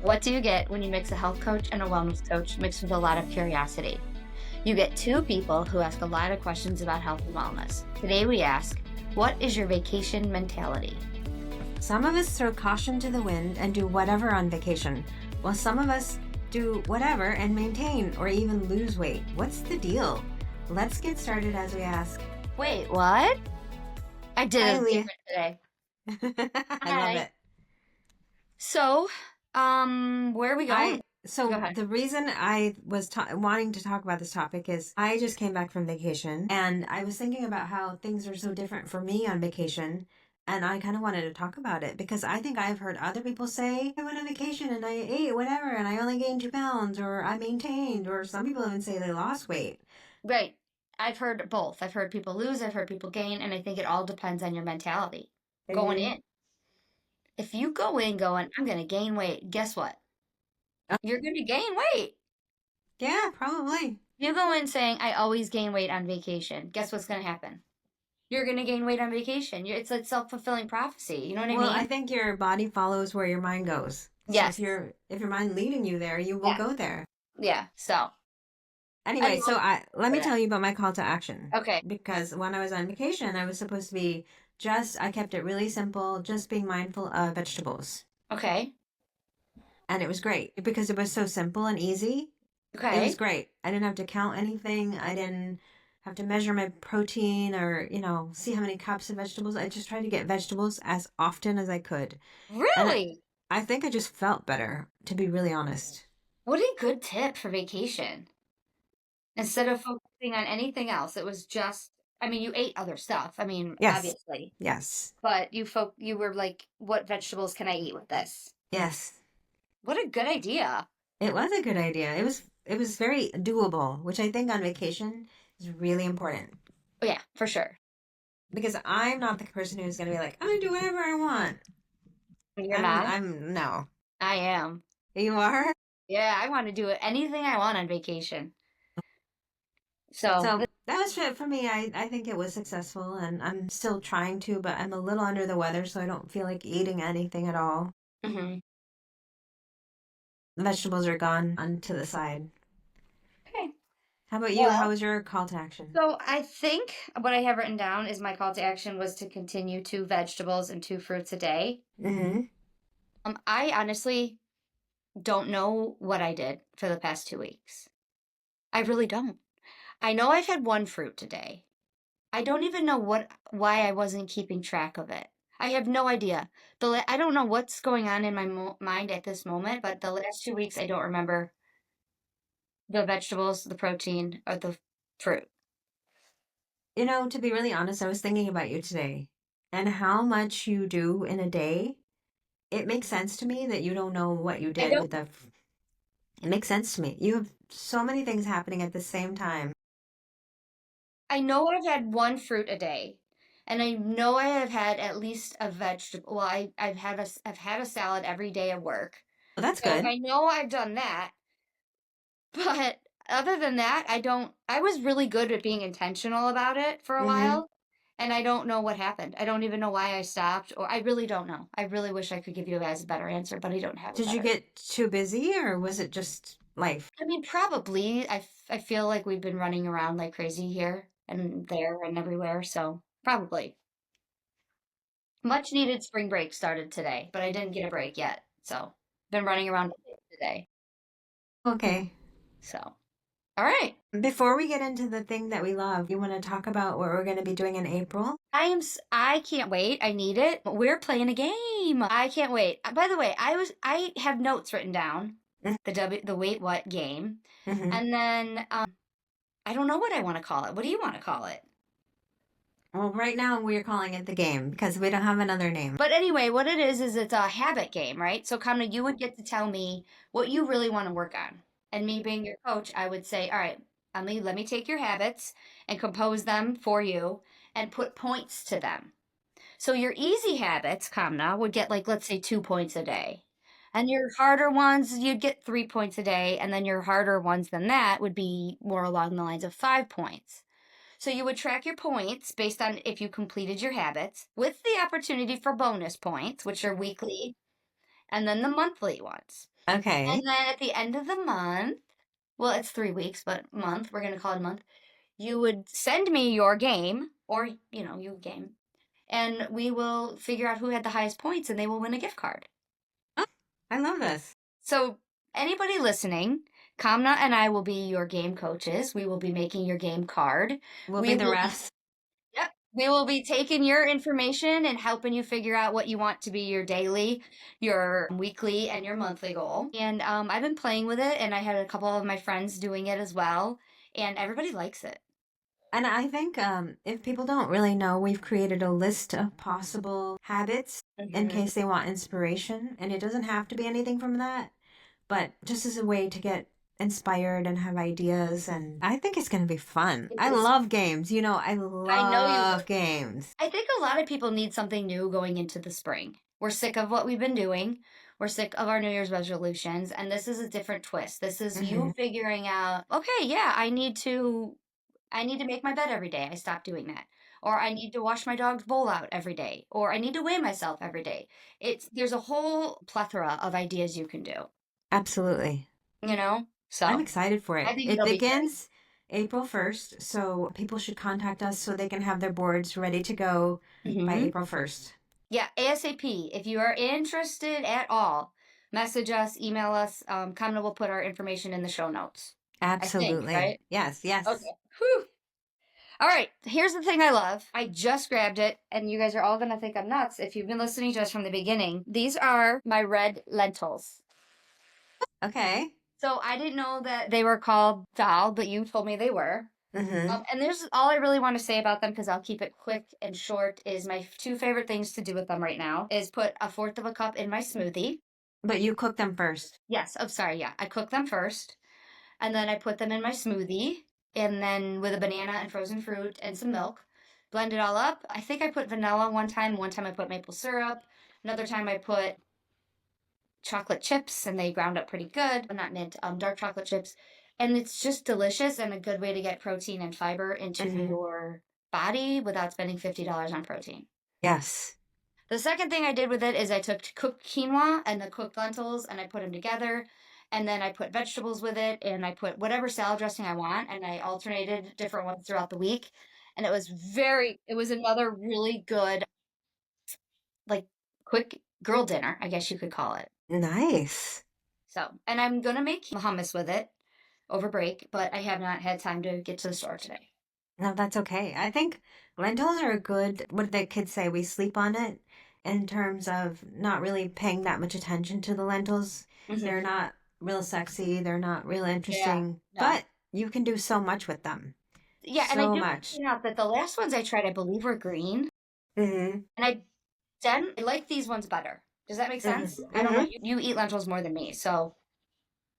What do you get when you mix a health coach and a wellness coach mixed with a lot of curiosity? You get two people who ask a lot of questions about health and wellness. Today we ask, what is your vacation mentality? Some of us throw caution to the wind and do whatever on vacation, while some of us do whatever and maintain or even lose weight. What's the deal? Let's get started as we ask. Wait, what? I did Hi, it Leah. different today. I love Hi. it. So, where are we going? Go So ahead. the reason I was wanting to talk about this topic is I just came back from vacation and I was thinking about how things are so different for me on vacation. And I kind of wanted to talk about it because I think I've heard other people say, I went on vacation and I ate whatever and I only gained 2 pounds or I maintained, or some people even say they lost weight. Right. I've heard both. I've heard people lose, I've heard people gain, and I think it all depends on your mentality going Mm-hmm. in. If you go in going, I'm going to gain weight, guess what? You're going to gain weight. Yeah, probably. You go in saying, I always gain weight on vacation. Guess what's going to happen? You're going to gain weight on vacation. It's a self-fulfilling prophecy. You know what I Well, I mean? think your body follows where your mind goes. So Yes. if your mind leading you there, you will Yeah. go there. Yeah. So I Anyway, so love let me that. tell you about my call to action. Okay. Because when I was on vacation, I was supposed to be I kept it really simple, just being mindful of vegetables. Okay. And it was great because it was so simple and easy. It was Okay. great. I didn't have to count anything. I didn't have to measure my protein or, see how many cups of vegetables. I just tried to get vegetables as often as I could. And Really? I think I just felt better, to be really honest. What a good tip for vacation. Instead of focusing on anything else, it was just, I mean, you ate other stuff. I mean, Yes. obviously, Yes. but you were like, what vegetables can I eat with this? Yes. What a good idea. It was a good idea. It was very doable, which I think on vacation is really important Oh, yeah, for sure. because I'm not the person who's going to be like, I do whatever I want. You're I'm not? I'm no. I am. You are? Yeah, I want to do anything I want on vacation. So, So that was it for me. I think it was successful and I'm still trying to, but I'm a little under the weather, so I don't feel like eating anything at all. mhm. The vegetables are gone onto the side. Okay. How about you? How Well, was your call to action? so I think what I have written down is my call to action was to continue 2 vegetables and 2 fruits a day. Mm-hmm. I honestly don't know what I did for the past 2 weeks. I really don't. I know I've had 1 fruit today. I don't even know why I wasn't keeping track of it. I have no idea. I don't know what's going on in my mind at this moment, but the last 2 weeks I don't remember the vegetables, the protein, or the fruit. To be really honest, I was thinking about you today and how much you do in a day. It makes sense to me that you don't know what you I did don't. with it makes sense to me. You have so many things happening at the same time. I know I've had 1 fruit a day, and I know I have had at least a vegetable. Well, I've had a salad every day at work, Well, that's so good. I know I've done that. But other than that, I don't. I was really good at being intentional about it for a Mm-hmm. while, and I don't know what happened. I don't even know why I stopped, or I really don't know. I really wish I could give you guys a better answer, but I don't have a Did you better. get too busy or was it just life? I mean, probably. I feel like we've been running around like crazy here and there and everywhere, so probably. Much needed spring break started today, but I didn't get a break yet, so been running around today. Okay. So, all right. Before we get into the thing that we love, you want to talk about what we're going to be doing in April? I can't wait. I need it. We're playing a game. I can't wait. By the way, I have notes written down. The wait what game. Mm-hmm. And then I don't know what I want to call it. What do you want to call it? Well, right now we're calling it the game because we don't have another name. But anyway, what it is it's a habit game, right? So Kamna, you would get to tell me what you really want to work on. And me being your coach, I would say, all right, Emily, let me take your habits and compose them for you and put points to them. So your easy habits, Kamna, would get like, let's say 2 points a day. And your harder ones, you'd get 3 points a day. And then your harder ones than that would be more along the lines of 5 points. So you would track your points based on if you completed your habits with the opportunity for bonus points, which are weekly, and then the monthly ones. Okay. And then at the end of the month, well, it's 3 weeks, but month, we're going to call it a month, you would send me your game or, you game, and we will figure out who had the highest points and they will win a gift card. Oh, I love this. So, anybody listening, Kamna and I will be your game coaches. We will be making your game card. We'll be We the will be, refs. yep, we will be taking your information and helping you figure out what you want to be your daily, your weekly, and your monthly goal. And I've been playing with it, and I had a couple of my friends doing it as well, and everybody likes it. And I think if people don't really know, we've created a list of possible habits in Hmm. case they want inspiration. And it doesn't have to be anything from that, but just as a way to get inspired and have ideas. And I think it's going to be fun. It I is. love games. You know, I I know you love would. games. I think a lot of people need something new going into the spring. We're sick of what we've been doing. We're sick of our New Year's resolutions, and this is a different twist. This is Hmm. you figuring out, okay, yeah, I need to make my bed every day. I stopped doing that. Or I need to wash my dog's bowl out every day. Or I need to weigh myself every day. There's a whole plethora of ideas you can do, Absolutely. you know? I'm So excited for I it. think It it'll be great. begins April 1st, so people should contact us so they can have their boards ready to go by Hmm. April 1st. Yeah, ASAP. If you are interested at all, message us, email us. Kamna will put our information in the show notes. I think, Absolutely. right? Yes, Okay. yes. Whew. All right. Here's the thing I love. I just grabbed it, and you guys are all going to think I'm nuts if you've been listening to us from the beginning. These are my red lentils. Okay. So I didn't know that they were called dal, but you told me they were. Mm-hmm. And there's all I really want to say about them because I'll keep it quick and short. Is my two favorite things to do with them right now is put a fourth of a cup in my smoothie. But you cook them first. Yes. Oh, sorry. Yeah. I cook them first and then I put them in my smoothie and then with a banana and frozen fruit and some milk. Blend it all up. I think I put vanilla one time. One time I put maple syrup. Another time I put chocolate chips and they ground up pretty good. Not mint, dark chocolate chips. And it's just delicious and a good way to get protein and fiber into Mm-hmm. your body without spending $50 on protein. Yes. The second thing I did with it is I took cooked quinoa and the cooked lentils and I put them together. And then I put vegetables with it and I put whatever salad dressing I want and I alternated different ones throughout the week. And it was another really good, like, quick girl dinner, I guess you could call it. Nice. So, and I'm gonna make hummus with it over break, but I have not had time to get to the store today. No, that's okay. I think lentils are good. What the kids say, we sleep on it in terms of not really paying that much attention to the lentils. They're Hmm. not real sexy. They're not real Yeah, interesting, no. but you can do so much with them. Yeah, and I So do want to much. point out that the last ones I tried, I believe, were green, Mm-hmm. and I like these ones better. Does that make sense? Mm-hmm. I don't know. Mm-hmm. You eat lentils more than me, so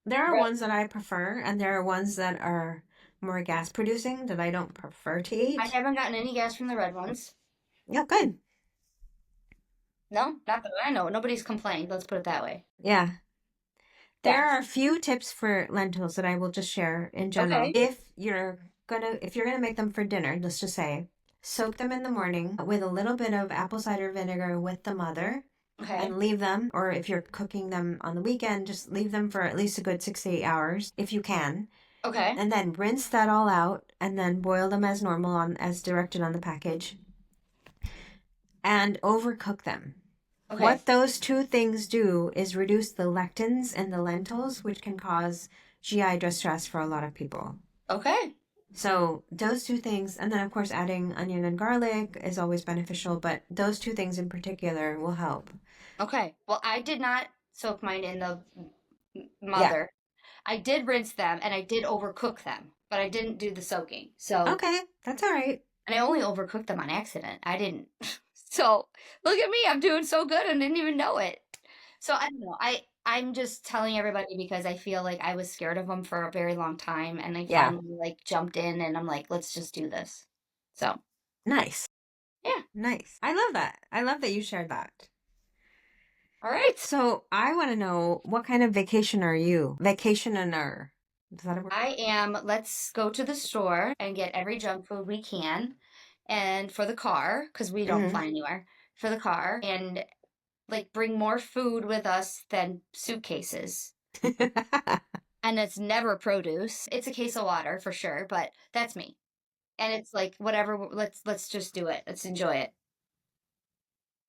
There are red. ones that I prefer, and there are ones that are more gas producing that I don't prefer to I eat. haven't gotten any gas from the red ones. Yeah, good. No, not that I know. Nobody's complained. Let's put it that way. Yeah. Yeah. There are a few tips for lentils that I will just share in general. Okay. If you're gonna make them for dinner, let's just say, soak them in the morning with a little bit of apple cider vinegar with the mother Okay. and leave them, or if you're cooking them on the weekend, just leave them for at least a good 6 to 8 hours if you can. Okay. And then rinse that all out and then boil them as normal on as directed on the package and overcook them. Okay. What those two things do is reduce the lectins in the lentils, which can cause GI distress for a lot of people. Okay. So, those two things, and then of course, adding onion and garlic is always beneficial, but those two things in particular will help. Okay. Well, I did not soak mine in the Yeah. mother. I did rinse them and I did overcook them, but I didn't do the soaking. So, Okay, that's all right. and I only overcooked them on accident. I didn't. So, look at me. I'm doing so good and didn't even know it. So, I don't know. I'm just telling everybody because I feel like I was scared of them for a very long time and I Yeah. finally like jumped in and I'm like, let's just do this. So, Nice. yeah. Nice. I love that. I love that you shared that. All right. So, I want to know what kind of vacation are you? Vacationer. Is that a word? I am, let's go to the store and get every junk food we can. And for the car, because we don't Mm-hmm. fly anywhere, for the car, and like bring more food with us than suitcases. and it's never produce. It's a case of water for sure, but that's me. And it's like whatever. Let's just do it. Let's enjoy it.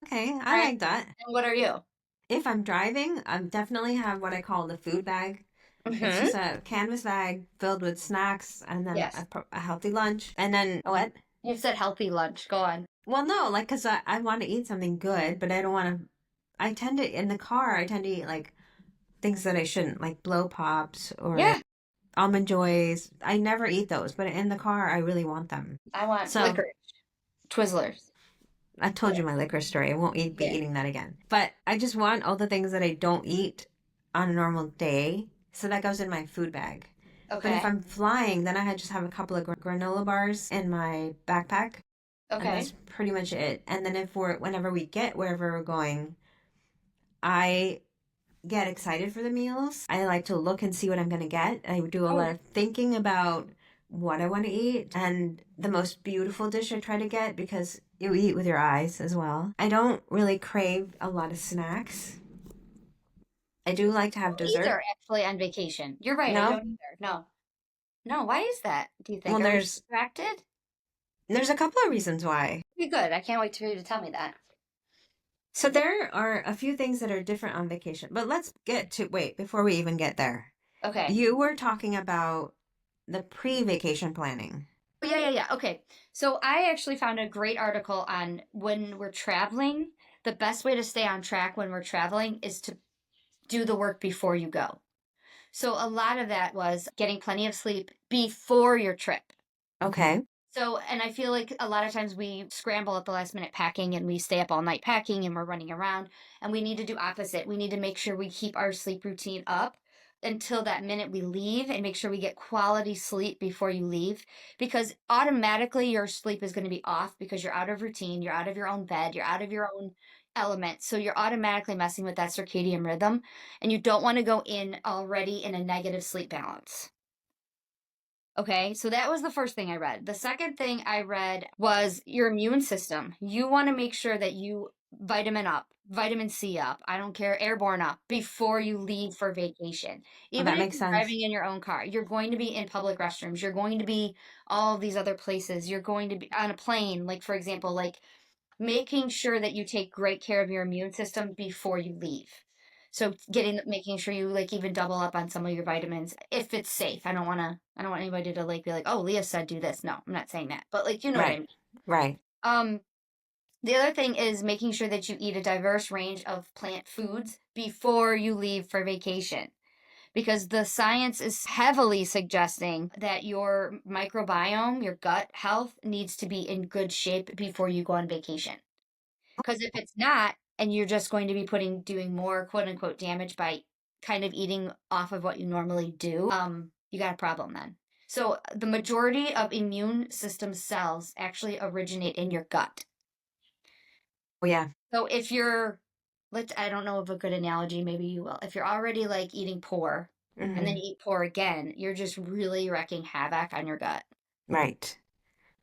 Okay, All I right. like that. And what are you? If I'm driving, I definitely have what I call the food bag. It's Mm-hmm. just a canvas bag filled with snacks and then Yes. a healthy lunch. And then what? You said healthy lunch. Go on. Well, no, like, because I want to eat something good, but I don't want to. I tend to, in the car, I tend to eat like things that I shouldn't, like blow pops or Yeah. almond joys. I never eat those, but in the car, I really want them. I want So licorice. Twizzlers. I told you my liquor story. I won't be Yeah. eating that again. But I just want all the things that I don't eat on a normal day. So that goes in my food bag. But if Okay. I'm flying, then I just have a couple of granola bars in my backpack, and Okay. that's pretty much it. And then whenever we get wherever we're going, I get excited for the meals. I like to look and see what I'm going to get. I do a lot Oh, of thinking about what I want to eat and the most beautiful dish I try to get because you eat with your eyes as well. I don't really crave a lot of snacks. I do like to have dessert. either actually on vacation. You're right. I No? don't either. No. No. Why is that? Do you think? Well, Are we distracted? there's a couple of reasons why. Be good. I can't wait for you to tell me that. So there are a few things that are different on vacation. But let's get to wait, before we even get there. Okay. You were talking about the pre-vacation planning. Oh, yeah, yeah, yeah. Okay. So I actually found a great article on when we're traveling. The best way to stay on track when we're traveling is to do the work before you go. So a lot of that was getting plenty of sleep before your trip. Okay. So, and I feel like a lot of times we scramble at the last minute packing and we stay up all night packing and we're running around and we need to do opposite. We need to make sure we keep our sleep routine up until that minute we leave and make sure we get quality sleep before you leave because automatically your sleep is going to be off because you're out of routine, you're out of your own bed, you're out of your own element. So you're automatically messing with that circadian rhythm and you don't want to go in already in a negative sleep balance. Okay, so that was the first thing I read. The second thing I read was your immune system. You want to make sure that you vitamin up, vitamin C up, I don't care, airborne up before you leave for vacation. Well, Even that if makes you're sense. driving in your own car, you're going to be in public restrooms, you're going to be all of these other places, you're going to be on a plane, like for example, like making sure that you take great care of your immune system before you leave. So making sure you like even double up on some of your vitamins if it's safe. I don't want anybody to like be like, "Oh, Leah said do this." No, I'm not saying that. But like you know what I Right. mean. Right. Um the other thing is making sure that you eat a diverse range of plant foods before you leave for vacation because the science is heavily suggesting that your microbiome, your gut health needs to be in good shape before you go on vacation. Because if it's not, and you're just going to be doing more quote unquote damage by kind of eating off of what you normally do, you got a problem then. So the majority of immune system cells actually originate in your gut. Oh, yeah. So if you're, I don't know of a good analogy, maybe you will. If you're already like eating poor and then Hmm. you eat poor again, you're just really wrecking havoc on your gut. Right.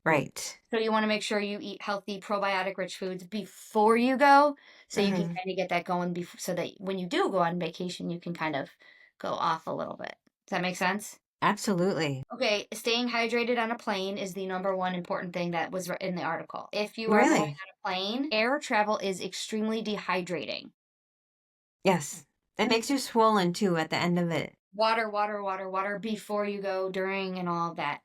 Right. So you want to make sure you eat healthy probiotic rich foods before you go so you can Hmm. kind of get that going before so that when you do go on vacation you can kind of go off a little bit. Does that make sense? Absolutely. Okay, staying hydrated on a plane is the number one important thing that was in the article. If you are going on Really? a plane, air travel is extremely dehydrating. Yes. It makes you swollen too at the end of it. Water, water, water, water before you go, during, and all of that.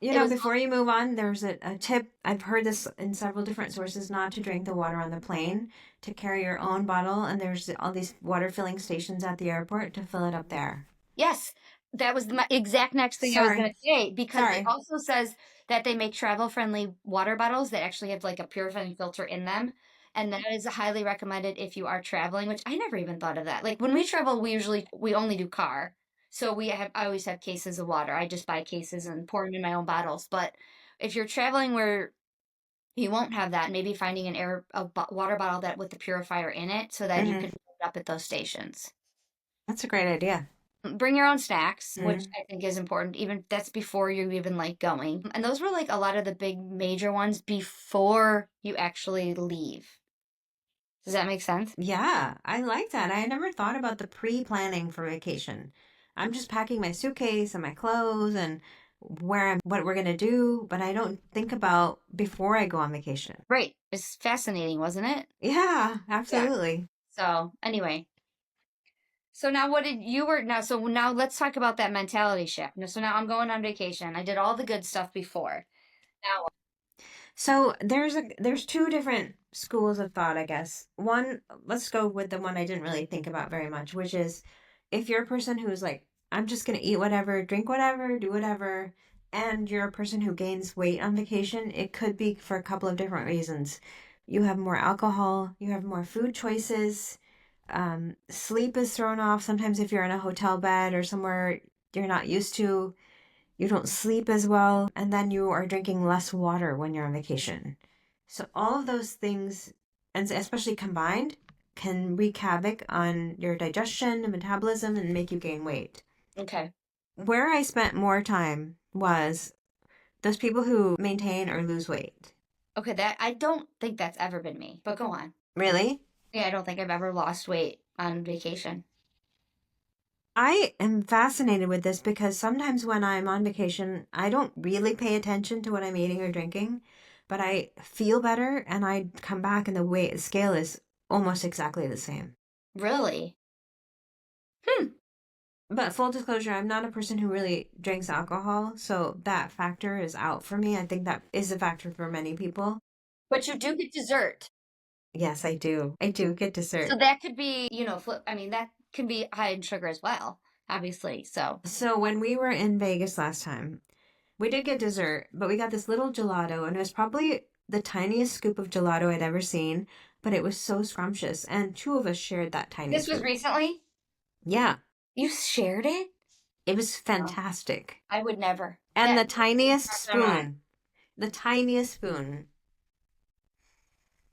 It was Before you move on, there's a tip. I've heard this in several different sources not to drink the water on the plane, to carry your own bottle. And there's all these water filling stations at the airport to fill it up there. Yes, that was my exact next thing I was going Sorry. to say because it Sorry. also says that they make travel friendly water bottles that actually have like a purifying filter in them. And that is highly recommended if you are traveling, which I never even thought of that. Like when we travel, we only do car. So I always have cases of water. I just buy cases and pour them in my own bottles. But if you're traveling where you won't have that, maybe finding water bottle that with the purifier in it so that you Hmm. can fill it up at those stations. That's a great idea. Bring your own snacks, which Hmm. I think is important. Even that's before you're even like going. And those were like a lot of the big major ones before you actually leave. Does that make sense? Yeah, I like that. I never thought about the pre-planning for vacation. I'm just packing my suitcase and my clothes and what we're gonna do, but I don't think about before I go on vacation. Right. It's fascinating, wasn't it? Yeah, Yeah. absolutely. So anyway, so now what did you were now? So now let's talk about that mentality shift. So now I'm going on vacation. I did all the good stuff before. Now, So there's two different schools of thought, I guess. One, let's go with the one I didn't really think about very much, which is if you're a person who's like, I'm just gonna eat whatever, drink whatever, do whatever, and you're a person who gains weight on vacation, it could be for a couple of different reasons. You have more alcohol, you have more food choices, sleep is thrown off. Sometimes if you're in a hotel bed or somewhere you're not used to, you don't sleep as well, and then you are drinking less water when you're on vacation. So, all of those things, and especially combined, can wreak havoc on your digestion and metabolism and make you gain weight. okay. Where I spent more time was those people who maintain or lose weight. Okay, that I don't think that's ever been me, but go on. Really? Yeah, I don't think I've ever lost weight on vacation. I am fascinated with this because sometimes when I'm on vacation, I don't really pay attention to what I'm eating or drinking, but I feel better and I come back and the weight scale is almost exactly the same. Really? Hmm. But full disclosure, I'm not a person who really drinks alcohol, so that factor is out for me. I think that is a factor for many people. But you do get dessert. Yes, I do. I do get So dessert. that could be, flip. I mean, that can be high in sugar as well, obviously. So, So when we were in Vegas last time, we did get dessert, but we got this little gelato, and it was probably the tiniest scoop of gelato I'd ever seen, but it was so scrumptious, and two of us shared that tiny this was scoop. recently? Yeah, You shared it? it was Oh, fantastic. I would never. And That the wouldn't tiniest cross my mind. spoon, the tiniest spoon.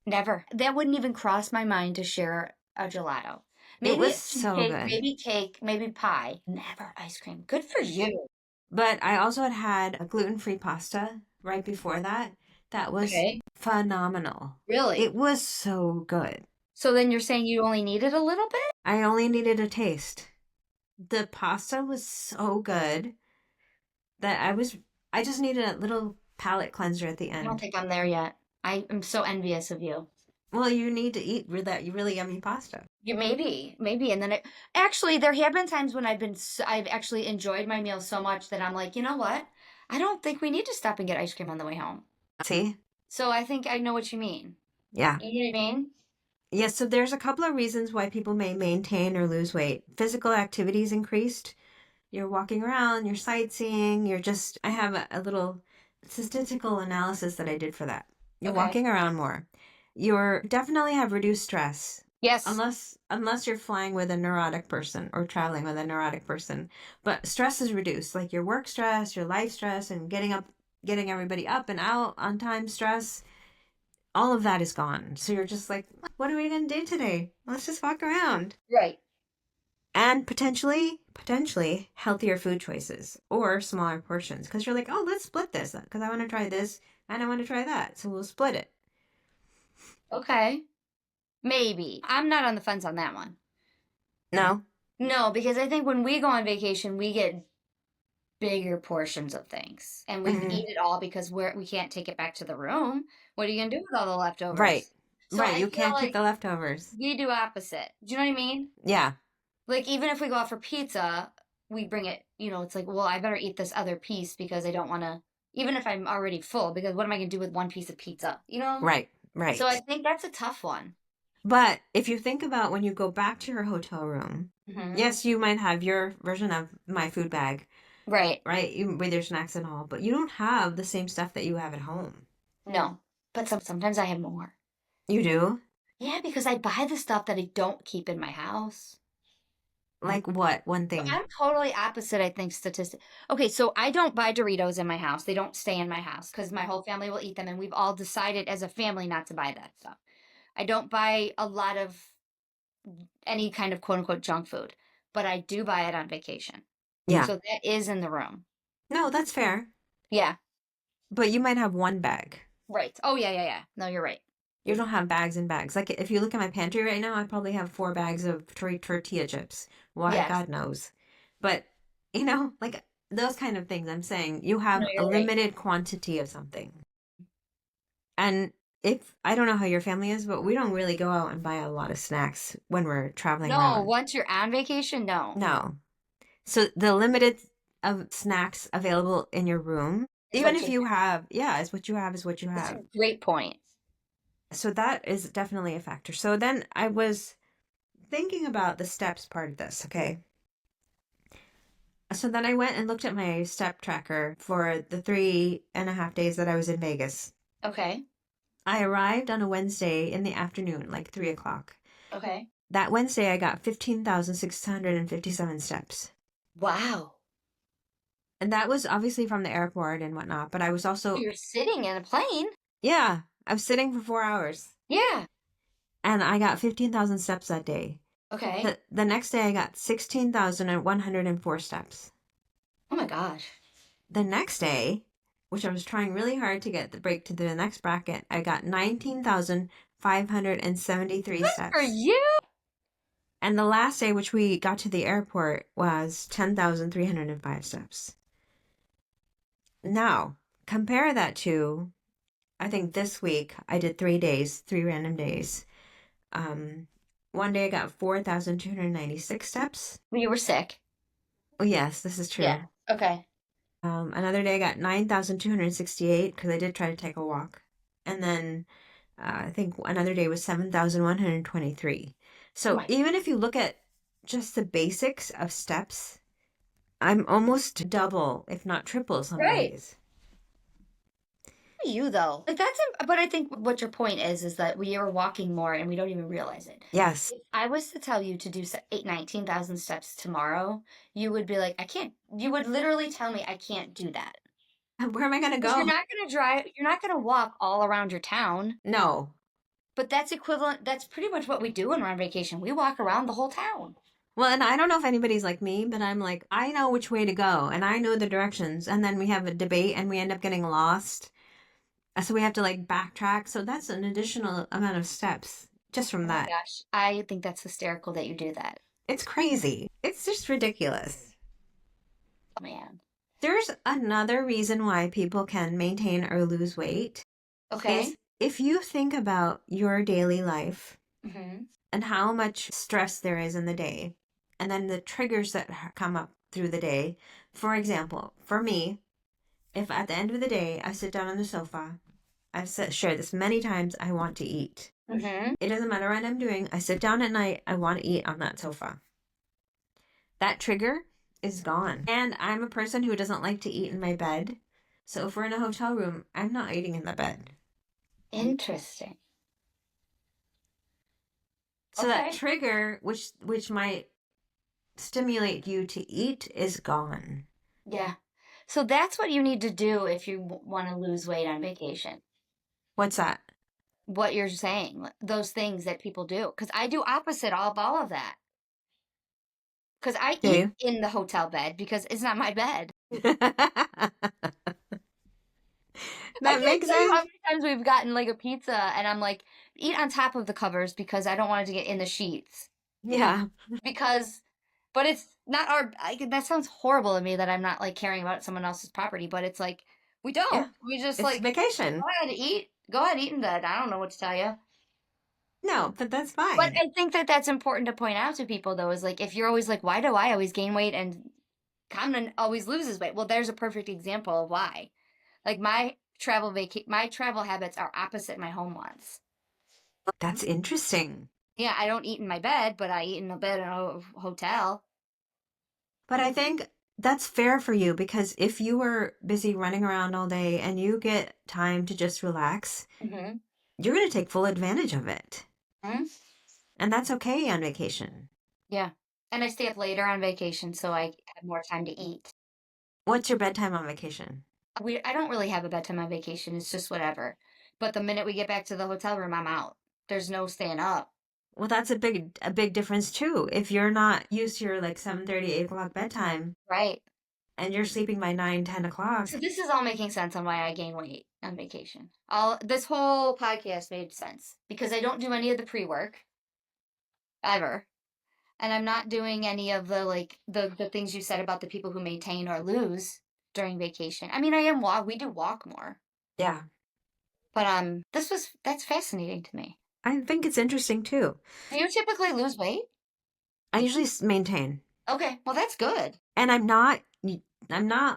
Never. That wouldn't even cross my mind to share a gelato. It Maybe was a so cheesecake, good. maybe cake, maybe pie. Never ice cream. Good for you. But I also had a gluten-free pasta right before that. That was Okay. phenomenal. It Really? was so good. So then you're saying you only needed a little bit? I only needed a taste. The pasta was so good that I just needed a little palate cleanser at the I don't end. think I'm there yet. I am so envious of you. Well, you need to eat that really yummy pasta. You maybe, and then actually there have been times when I've actually enjoyed my meal so much that I'm like, you know what? I don't think we need to stop and get ice cream on the way home. See? So I think I know what you mean. Yeah. You know what I mean? Yes, so there's a couple of reasons why people may maintain or lose weight. Physical activities increased. You're walking around, you're sightseeing, I have a little statistical analysis that I did for that. You're Okay. walking around more. You're definitely have reduced stress. Yes. Unless you're flying with a neurotic person or traveling with a neurotic person. But stress is reduced, like your work stress, your life stress, and getting everybody up and out on time stress. All of that is gone. So you're just like, what are we gonna do today? Let's just walk around. Right. And potentially healthier food choices or smaller portions because you're like, oh, let's split this because I want to try this and I want to try that, so we'll split it. Okay. Maybe. I'm not on the fence on that one. No. No, because I think when we go on vacation, we get bigger portions of things and we Hmm. eat it all because we can't take it back to the room. What are you gonna do with all the Right. leftovers? So Right, I you feel can't keep like the leftovers. we do opposite. Do you know what I mean? Yeah. Like even if we go out for pizza, we bring it, it's like, well, I better eat this other piece because I don't want to, even if I'm already full, because what am I going to do with one piece of pizza? Right. So I Right. think that's a tough one. But if you think about when you go back to your hotel room, Hmm. yes, you might have your version of my food bag, Right. right, with your snacks and all, but you don't have the same stuff that you have at home. No, but sometimes I have more. You do. Yeah, because I buy the stuff that I don't keep in my house. Like what one So thing? I'm totally opposite, I think, statistic. Okay, so I don't buy Doritos in my house. They don't stay in my house because my whole family will eat them, and we've all decided as a family not to buy that stuff. I don't buy a lot of any kind of quote unquote junk food, but I do buy it on vacation. Yeah. So that is in the room. No, that's fair. Yeah, But you might have one bag. right. Oh, yeah, yeah, yeah. No, you're right. You don't have bags and bags. Like if you look at my pantry right now, I probably have 4 bags of tortilla chips. Why, Yes. God knows. But, like those kind of things, I'm saying you No, have a you're right. limited quantity of something. And if I don't know how your family is, but we don't really go out and buy a lot of snacks when we're traveling No, around. once you're on vacation, no. No. So the limited of snacks available in your room, Is even what if you you have, yeah, is what you have is what you That's a have. great point. So that is definitely a factor. So then I was thinking about the steps part of this, okay? So then I went and looked at my step tracker for the 3.5 days that I was in Vegas. Okay. I arrived on a Wednesday in the afternoon, like 3 o'clock. Okay. That Wednesday, I got 15,657 steps. Wow. And that was obviously from the airport and whatnot, but I was also, You're sitting in a plane. yeah, I was sitting for 4 hours Yeah. and I got 15,000 steps that day. Okay. The next day, I got 16,104 steps. Oh my gosh. The next day, which I was trying really hard to get the break to the next bracket, I got 19,573 Good for steps. you. And the last day, which we got to the airport, was 10,305 steps. Now, compare that to, I think this week I did 3 days, 3 random days. One day I got 4,296 steps. You were sick. Oh, yes, this is Yeah. true. Okay. Another day I got 9,268 because I did try to take a walk. And then I think another day was 7,123. Oh So my. even if you look at just the basics of steps, I'm almost double, if not triple, some Right. days. You though. Like but I think what your point is that we are walking more and we don't even realize it. Yes. If I was to tell you to do 19,000 steps tomorrow, you would be like, I can't. You would literally tell me I can't do that. Where am I going to Because go? you're not gonna walk all around your town. No. But that's equivalent, that's pretty much what we do when we're on vacation. We walk around the whole town. Well, and I don't know if anybody's like me, but I'm like, I know which way to go and I know the directions. And then we have a debate and we end up getting lost. So we have to like backtrack. So that's an additional amount of steps just from Oh my that. gosh. I think that's hysterical that you do that. It's crazy. It's just ridiculous. Oh man. There's another reason why people can maintain or lose weight is Okay. if you think about your daily life Mm-hmm. and how much stress there is in the day, and then the triggers that come up through the day. For example, for me, if at the end of the day I sit down on the sofa, shared this many times, I want to eat. Mm-hmm. It doesn't matter what I'm doing. I sit down at night, I want to eat on that sofa. That trigger is gone. And I'm a person who doesn't like to eat in my bed. So if we're in a hotel room, I'm not eating in the bed. Interesting. So that Okay. trigger, which might stimulate you to eat, is gone. Yeah. So that's what you need to do if you want to lose weight on vacation. What's that? What you're saying, those things that people do. Because I do opposite of all of that. Because I Do eat you? in the hotel bed because it's not my bed. I That can't makes tell you how sense. many times we've gotten like a pizza and I'm like, eat on top of the covers because I don't want it to get in the sheets. Yeah. Because, but it's not that sounds horrible to me that I'm not like caring about someone else's property, but it's like, we Yeah. don't. We just It's like, vacation. go ahead, eat in bed. I don't know what to tell you. No, but that's But fine. I think that that's important to point out to people though, is like, if you're always like, why do I always gain weight and Kamran always loses weight? Well, there's a perfect example of why. Like my travel habits are opposite my home ones. That's interesting. Yeah, I don't eat in my bed, but I eat in a bed in a hotel. But I think that's fair for you because if you were busy running around all day and you get time to just relax, Mm-hmm. you're going to take full advantage of it. Hmm. And that's okay on vacation. Yeah. And I stay up later on vacation, so I have more time to eat. What's your bedtime on vacation? I don't really have a bedtime on vacation. It's just whatever. But the minute we get back to the hotel room, I'm out. There's no staying up. Well, that's a big difference too. If you're not used to your like 7:30, 8 o'clock bedtime, Right. and you're sleeping by 9, 10 o'clock. So this is all making sense on why I gain weight on vacation. All this whole podcast made sense because I don't do any of the pre-work ever. And I'm not doing any of the like the things you said about the people who maintain or lose during vacation. I mean, I am walk we do walk more. Yeah. But that's fascinating to me. I think it's interesting too. Do you typically lose weight? I usually maintain. Okay, well that's good. And I'm not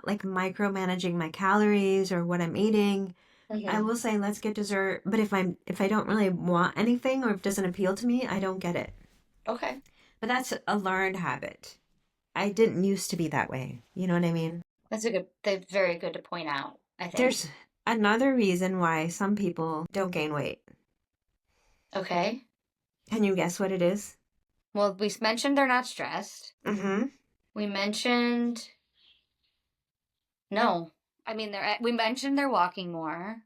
like micromanaging my calories or what I'm eating. I Hmm. will say let's get dessert, but if I don't really want anything or if it doesn't appeal to me, I don't get it. Okay. But that's a learned habit. I didn't used to be that way. You know what I mean? That's very good to point out, I think. There's another reason why some people don't gain weight. Okay. Can you guess what it is? Well, we mentioned they're not stressed. Mm-hmm. We mentioned no. I mean, we mentioned they're walking more.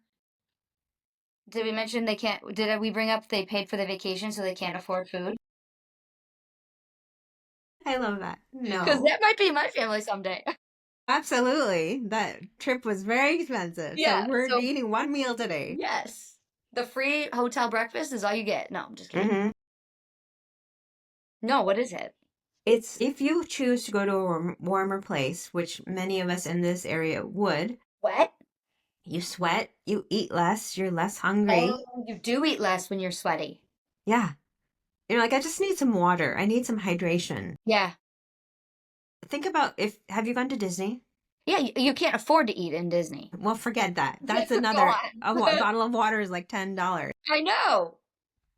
Did we mention they can't? Did we bring up they paid for the vacation so they can't afford food? I love that. Because No. that might be my family someday. Absolutely. That trip was very expensive. So Yeah. we're So eating one meal today. yes, the free hotel breakfast is all you get. No, I'm just kidding. Mm-hmm. No, what is it? It's if you choose to go to a warmer place, which many of us in this area would, What? you sweat, you eat less, you're less hungry. Oh, you do eat less when you're sweaty. Yeah. You're like, I just need some water. I need some hydration. Yeah. Think about if, have you gone to Disney? Yeah, you can't afford to eat in Disney. Well, forget that. That's Go another, on. bottle of water is like $10. I know.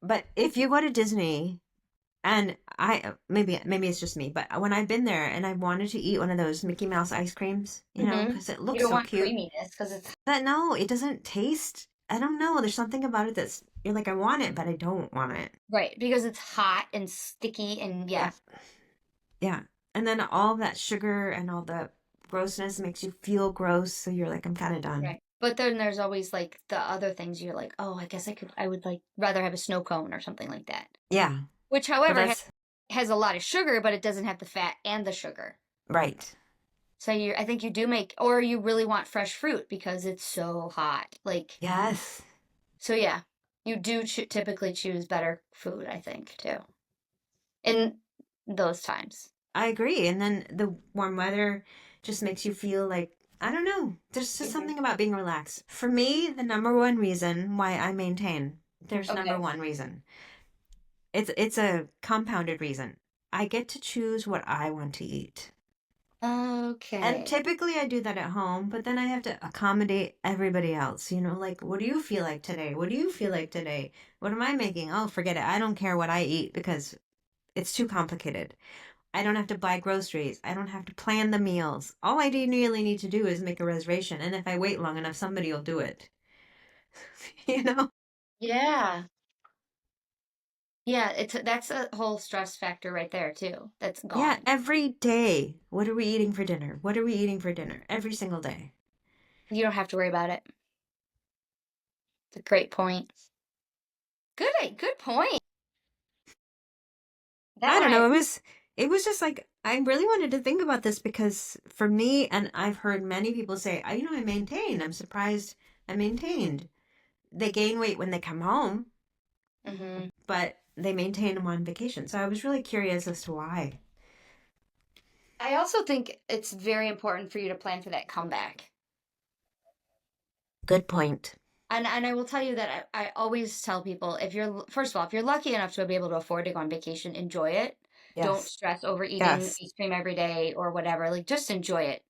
But if you go to Disney, and maybe it's just me, but when I've been there and I wanted to eat one of those Mickey Mouse ice creams, Hmm. because it You looks don't so want cute. creaminess because it's But no, it doesn't taste. I don't know. There's something about it that's you're like, I want it, but I don't want it. right because it's hot and sticky and yeah. Yep. Yeah. And then all that sugar and all the grossness makes you feel gross. So you're like, I'm kind of done. Right. But then there's always like the other things you're like, oh, I guess I would like rather have a snow cone or something like that. Yeah. Which, But however, that's has a lot of sugar, but it doesn't have the fat and the sugar. right. So I think you do make, or you really want fresh fruit because it's so hot. Like, Yes. so yeah, you do typically choose better food, I think, too, in those times. I agree. And then the warm weather just makes you feel like, I don't know. There's just Hmm. something about being relaxed. For me, the number one reason why I maintain, there's number Okay. one reason. It's a compounded reason. I get to choose what I want to eat. And Okay. typically I do that at home, but then I have to accommodate everybody else. Like, what do you feel like today? What do you feel like today? What am I making? Oh, forget it. I don't care what I eat because it's too complicated. I don't have to buy groceries. I don't have to plan the meals. All I really need to do is make a reservation. And if I wait long enough, somebody will do it. you know? Yeah. Yeah, that's a whole stress factor right there too. That's Yeah, gone. every day. What are we eating for dinner? What are we eating for dinner? Every single day. You don't have to worry about it. It's a great point. Good point. That I one don't know. I It was just like I really wanted to think about this because for me, and I've heard many people say, I maintain. I'm surprised I maintained. They gain weight when they come home, hmm but they maintain them on vacation. So I was really curious as to why. I also think it's very important for you to plan for that comeback. Good point. And I will tell you that I always tell people if you're first of all, if you're lucky enough to be able to afford to go on vacation, enjoy it. Don't Yes. stress over eating Yes. ice cream every day or whatever. Like just enjoy it.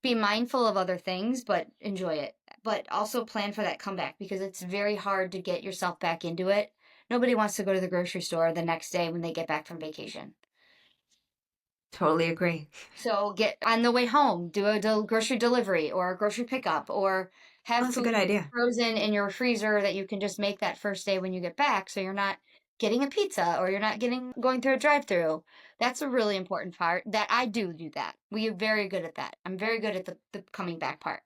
Be mindful of other things, but enjoy it. But also plan for that comeback because it's very hard to get yourself back into it. Nobody wants to go to the grocery store the next day when they get back from vacation. Totally agree. So get on the way home, do a grocery delivery or a grocery pickup or Oh, have that's a food good idea. frozen in your freezer that you can just make that first day when you get back so you're not getting a pizza or you're not getting going through a drive-through. That's a really important part that I do that. We are very good at that. I'm very good at the coming back part.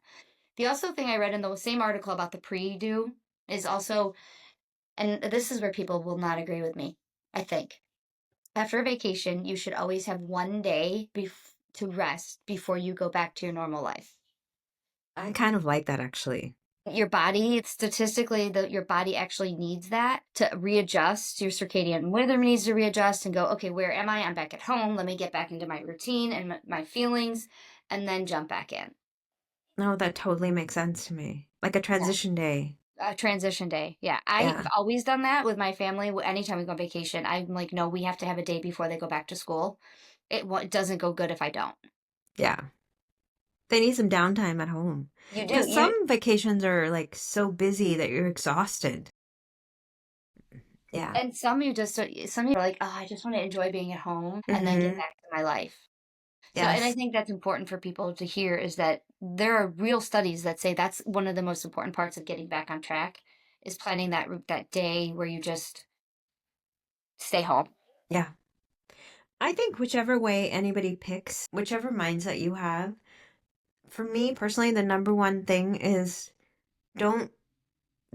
The also thing I read in the same article about the pre-do is also, and this is where people will not agree with me, I think. After a vacation, you should always have one day to rest before you go back to your normal life. I kind of like that actually. Your body, statistically, your body actually needs that to readjust. Your circadian rhythm needs to readjust and go, okay, where am I? I'm back at home. Let me get back into my routine and my feelings, and then jump back in. No, that totally makes sense to me. Like a Yeah. transition day. A transition day. Yeah. I've Yeah. always done that with my family. Anytime we go on vacation, I'm like, no, we have to have a day before they go back to school. It doesn't go good if I don't. Yeah. They need some downtime at home. You do. Because some vacations are like so busy that you're exhausted. Yeah. And some you just, some you are like, oh, I just want to enjoy being at home and then get Mm-hmm. back to my life. So, and I Yes. think that's important for people to hear is that there are real studies that say that's one of the most important parts of getting back on track is planning that day where you just stay home. Yeah. I think whichever way anybody picks, whichever mindset you have, for me personally, the number one thing is don't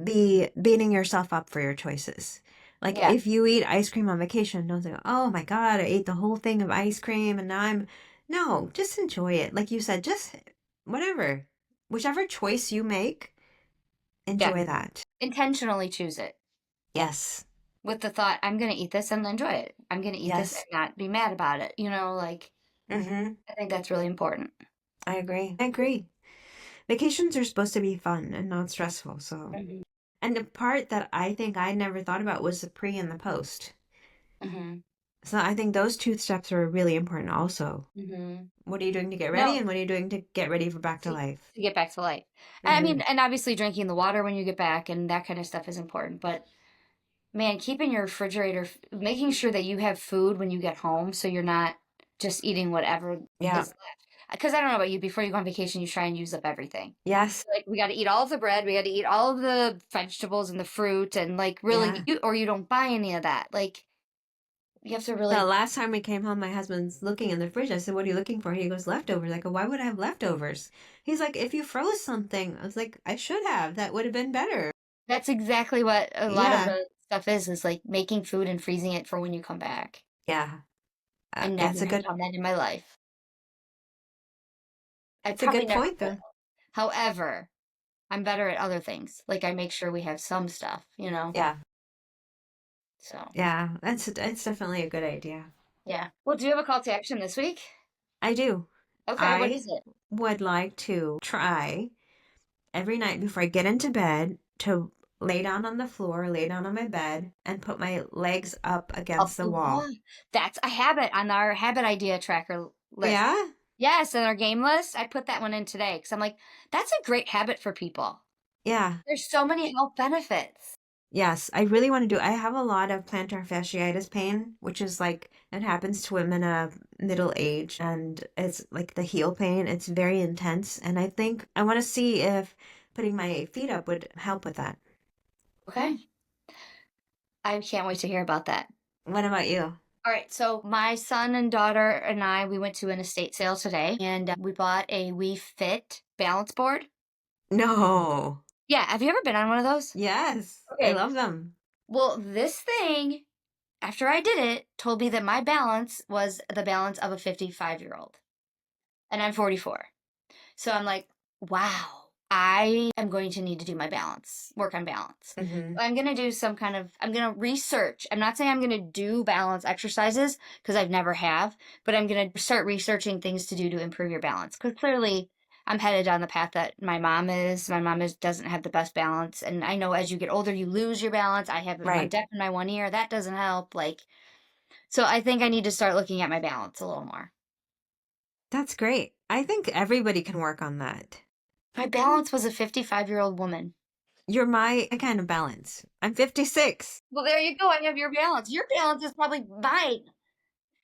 be beating yourself up for your choices. Like Yeah, if you eat ice cream on vacation, don't say, "Oh my God, I ate the whole thing of ice cream and now I'm..." No, just enjoy it. Like you said, just whatever. Whichever choice you make, yeah. enjoy that. Intentionally choose it Yes. with the thought, I'm going to eat this and enjoy it. I'm going to eat this and Yes. not be mad about it. Like Mm-hmm. I think that's really important. I agree. I agree. Vacations are supposed to be fun and not stressful, so. Hmm. And the part that I think I never thought about was the pre and the post. Hmm. So I think those two steps are really important also. Hmm. What are you doing to get ready No, and what are you doing to get ready for back to to, life? to get back to life. I Mm-hmm. mean, and obviously drinking the water when you get back and that kind of stuff is important, but man, keeping your refrigerator, making sure that you have food when you get home so you're not just eating whatever Yeah. is left. Because I don't know about you, before you go on vacation, you try and use up everything. Yes. Like, we got to eat all of the bread, we got to eat all of the vegetables and the fruit, and like, really, Yeah. or you don't buy any of that. Like, you have to The really, last time we came home, my husband's looking in the fridge. I said, "What are you looking for?" He goes, "Leftovers." I go, "Why would I have leftovers?" He's like, "If you froze something." I was like, "I should have. That would have been better." that's exactly what a lot of Yeah. the stuff is like making food and freezing it for when you come back. Yeah. I never It's a have good done that in my life. I it's a probably good never point will. though. However, I'm better at other things. Like I make sure we have some stuff. Yeah. So, Yeah. It's definitely a good idea. yeah. Well, do you have a call to action this week? I do. Okay, what I is it? would like to try every night before I get into bed to lay down on the floor, lay down on my bed, and put my legs up Up against the the wall. wall. That's a habit on our habit idea tracker list. Yeah? Yes, in our game list. I put that one in today because I'm like, that's a great habit for people. Yeah. There's so many health benefits. Yes, I really want to do. I have a lot of plantar fasciitis pain, which is like it happens to women of middle age, and it's like the heel pain. It's very intense, and I think I want to see if putting my feet up would help with that. Okay. I can't wait to hear about that. What about you? All right, so my son and daughter and we went to an estate sale today and we bought a We Fit balance board. No. Yeah, have you ever been on one of those? Yes, I Okay. love them. Well, this thing, after I did it, told me that my balance was the balance of a 55-year-old. And I'm 44. So I'm like, wow, I am going to need to do my balance, work on balance. Hmm. I'm going to do I'm going to research. I'm not saying I'm going to do balance exercises because I've never have, but I'm going to start researching things to do to improve your balance. Because clearly I'm headed down the path that my mom is. Doesn't have the best balance. And I know as you get older, you lose your balance. I'm Right. deaf in my one ear. That doesn't help. So I think I need to start looking at my balance a little more. That's great. I think everybody can work on that. My balance was a 55-year-old woman. You're my kind of balance. I'm 56. Well, there you go. I have your balance. Your balance is probably mine.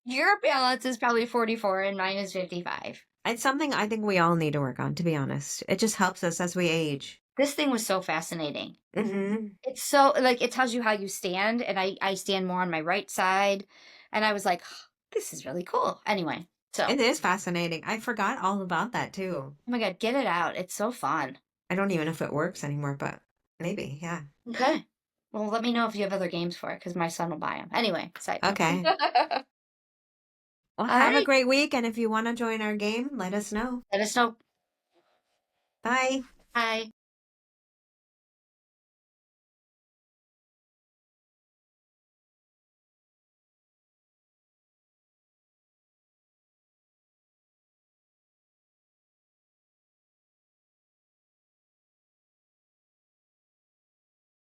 Your balance is probably 44 and mine is 55. It's something I think we all need to work on, to be honest. It just helps us as we age. This thing was so fascinating. Hmm. It's so, like, it tells you how you stand, and I stand more on my right side. And I was like, this is really cool. Anyway, so, It is fascinating. I forgot all about that too. oh my God, get it out. It's so fun. I don't even know if it works anymore, but maybe, yeah. Okay. Well, let me know if you have other games for it, because my son will buy them. Anyway, side note. Okay. Well, All have a right. great week. And if you want to join our game, let us know. Let us know. Bye. Bye.